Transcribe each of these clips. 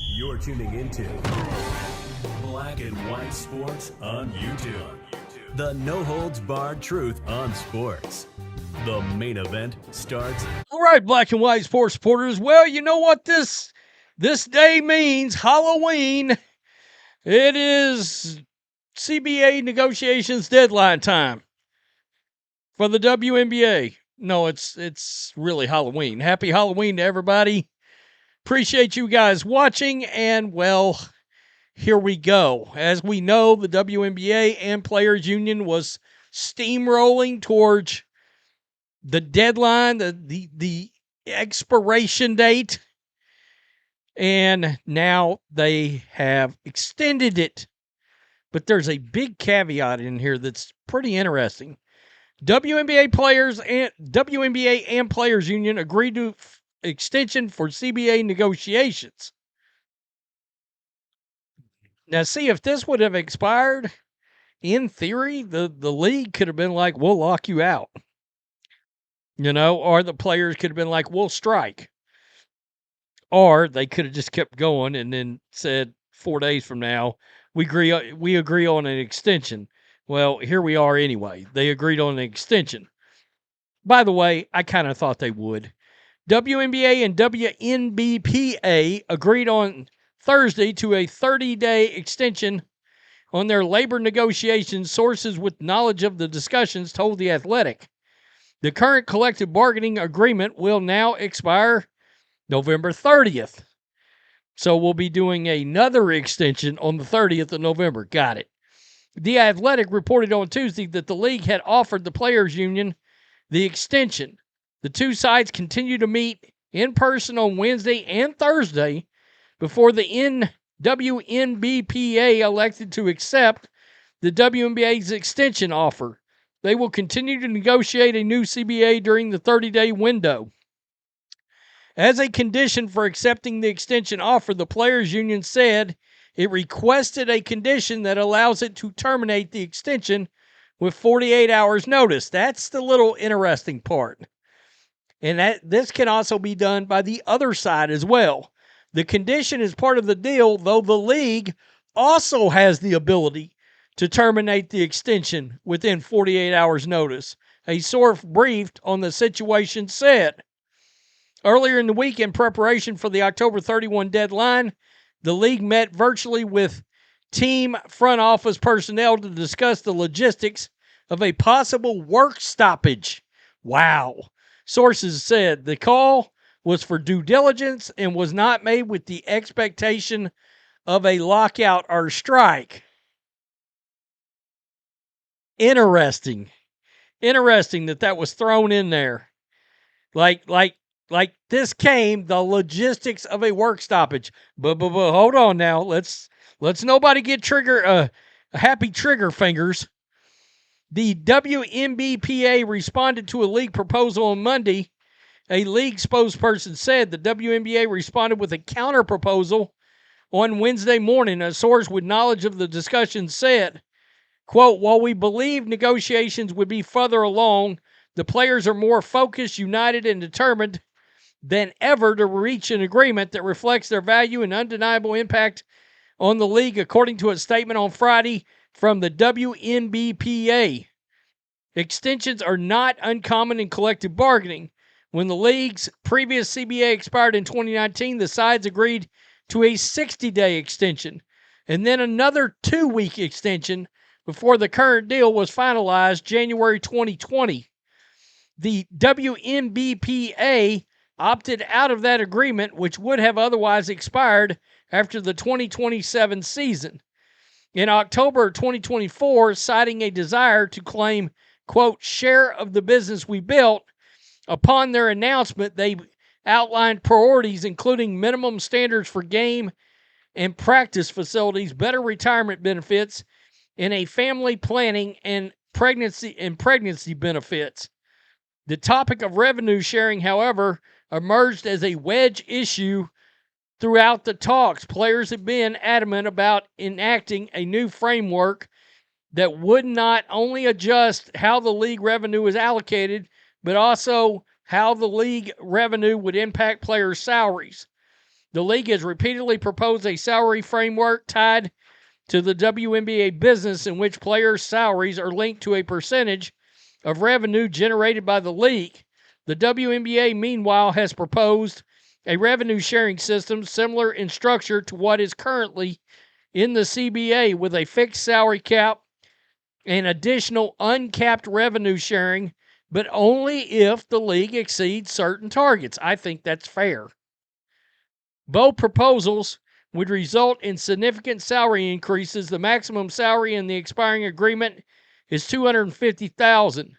You're tuning into Black and White Sports on YouTube. The no-holds-barred truth on sports. The main event starts. All right, Black and White Sports supporters. Well, you know what this day means? Halloween. It is CBA negotiations deadline time for the WNBA. No, it's really Halloween. Happy Halloween to everybody. Appreciate you guys watching, and well, here we go. As we know, the WNBA and Players Union was steamrolling towards the deadline, the expiration date, and now they have extended it. But there's a big caveat in here that's pretty interesting. WNBA and Players Union agreed to extension for CBA negotiations. Now, see, if this would have expired, in theory, the league could have been like, we'll lock you out. Or the players could have been like, we'll strike. Or they could have just kept going and then said 4 days from now, we agree on an extension. Well, here we are anyway. They agreed on an extension. By the way, I kind of thought they would. WNBA and WNBPA agreed on Thursday to a 30-day extension on their labor negotiations. Sources with knowledge of the discussions told The Athletic. The current collective bargaining agreement will now expire November 30th. So we'll be doing another extension on the 30th of November. Got it. The Athletic reported on Tuesday that the league had offered the Players Union the extension. The two sides continue to meet in person on Wednesday and Thursday before the WNBPA elected to accept the WNBA's extension offer. They will continue to negotiate a new CBA during the 30-day window. As a condition for accepting the extension offer, the Players Union said it requested a condition that allows it to terminate the extension with 48 hours notice. That's the little interesting part. And this can also be done by the other side as well. The condition is part of the deal, though the league also has the ability to terminate the extension within 48 hours notice. A source briefed on the situation said. Earlier in the week, in preparation for the October 31 deadline, the league met virtually with team front office personnel to discuss the logistics of a possible work stoppage. Wow. Sources said the call was for due diligence and was not made with the expectation of a lockout or strike. Interesting that was thrown in there. Like this came the logistics of a work stoppage. But hold on now. Let's nobody get happy trigger fingers. The WNBPA responded to a league proposal on Monday. A league spokesperson said the WNBA responded with a counter proposal on Wednesday morning. A source with knowledge of the discussion said, quote, while we believe negotiations would be further along, the players are more focused, united, and determined than ever to reach an agreement that reflects their value and undeniable impact on the league, according to a statement on Friday from the WNBPA. Extensions are not uncommon in collective bargaining. When the league's previous CBA expired in 2019, the sides agreed to a 60-day extension and then another 2-week extension before the current deal was finalized January 2020. The WNBPA opted out of that agreement, which would have otherwise expired after the 2027 season. In October 2024, citing a desire to claim, quote, share of the business we built, upon their announcement, they outlined priorities including minimum standards for game and practice facilities, better retirement benefits, and a family planning and pregnancy benefits. The topic of revenue sharing, however, emerged as a wedge issue throughout the talks. Players have been adamant about enacting a new framework that would not only adjust how the league revenue is allocated, but also how the league revenue would impact players' salaries. The league has repeatedly proposed a salary framework tied to the WNBA business in which players' salaries are linked to a percentage of revenue generated by the league. The WNBA, meanwhile, has proposed a revenue-sharing system similar in structure to what is currently in the CBA, with a fixed salary cap and additional uncapped revenue sharing, but only if the league exceeds certain targets. I think that's fair. Both proposals would result in significant salary increases. The maximum salary in the expiring agreement is $250,000,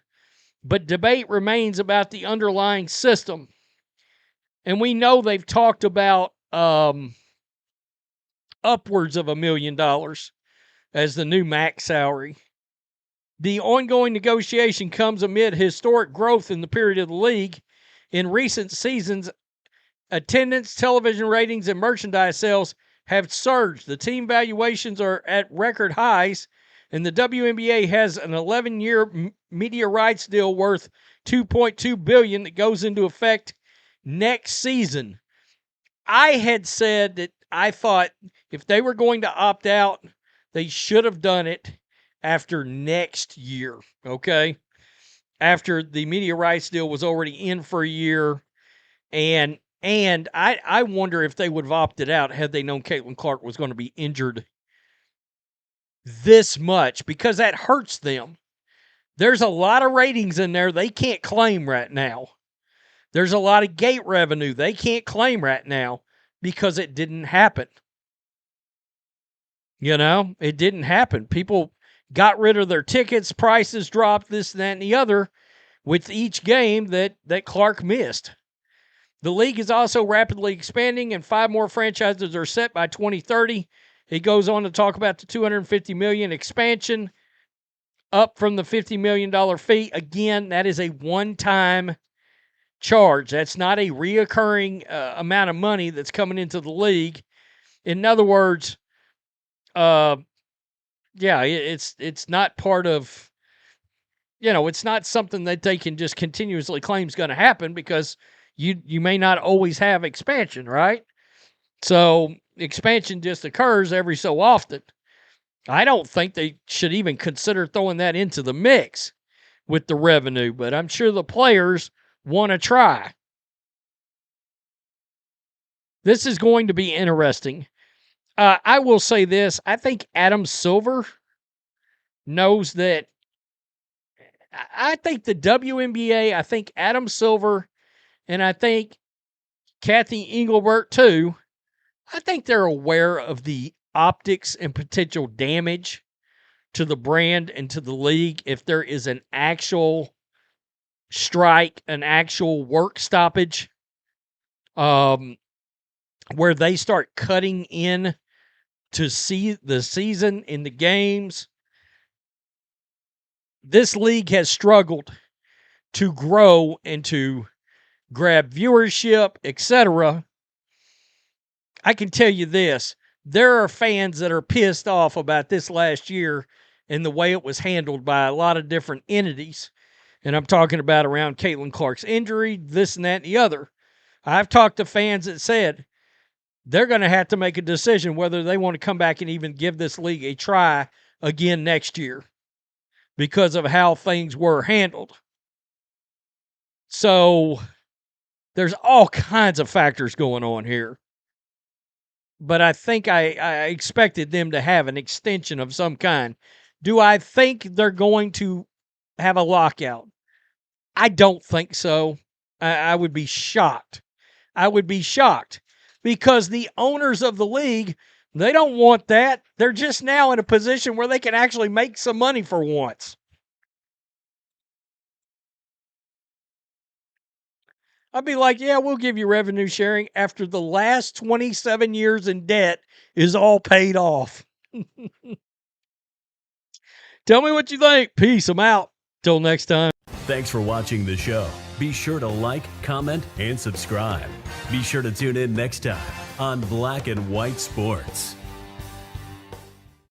but debate remains about the underlying system. And we know they've talked about upwards of $1 million as the new max salary. The ongoing negotiation comes amid historic growth in the period of the league. In recent seasons, attendance, television ratings, and merchandise sales have surged. The team valuations are at record highs, and the WNBA has an 11-year media rights deal worth $2.2 billion that goes into effect next season. I had said that I thought if they were going to opt out, they should have done it after next year, okay? After the media rights deal was already in for a year. And I wonder if they would have opted out had they known Caitlin Clark was going to be injured this much, because that hurts them. There's a lot of ratings in there they can't claim right now. There's a lot of gate revenue they can't claim right now because it didn't happen. You know, it didn't happen. People got rid of their tickets, prices dropped, this, that, and the other with each game that Clark missed. The league is also rapidly expanding, and 5 more franchises are set by 2030. He goes on to talk about the $250 million expansion, up from the $50 million fee. Again, that is a one-time charge. That's not a reoccurring amount of money that's coming into the league. In other words, it's not part of, it's not something that they can just continuously claim is going to happen, because you may not always have expansion, right? So expansion just occurs every so often. I don't think they should even consider throwing that into the mix with the revenue, but I'm sure the players want to try. This is going to be interesting. I will say this. I think Adam Silver knows that. I think the WNBA, I think Adam Silver, and I think Kathy Engelbert too, I think they're aware of the optics and potential damage to the brand and to the league if there is an actual strike, an actual work stoppage, where they start cutting in to see the season in the games. This league has struggled to grow and to grab viewership, etc. I can tell you this. There are fans that are pissed off about this last year and the way it was handled by a lot of different entities. And I'm talking about around Caitlin Clark's injury, this and that and the other. I've talked to fans that said they're going to have to make a decision whether they want to come back and even give this league a try again next year because of how things were handled. So there's all kinds of factors going on here. But I think I expected them to have an extension of some kind. Do I think they're going to have a lockout? I don't think so. I would be shocked. I would be shocked because the owners of the league, they don't want that. They're just now in a position where they can actually make some money for once. I'd be like, yeah, we'll give you revenue sharing after the last 27 years in debt is all paid off. Tell me what you think. Peace. I'm out. Till next time. Thanks for watching the show. Be sure to like, comment, and subscribe. Be sure to tune in next time on Black and White Sports.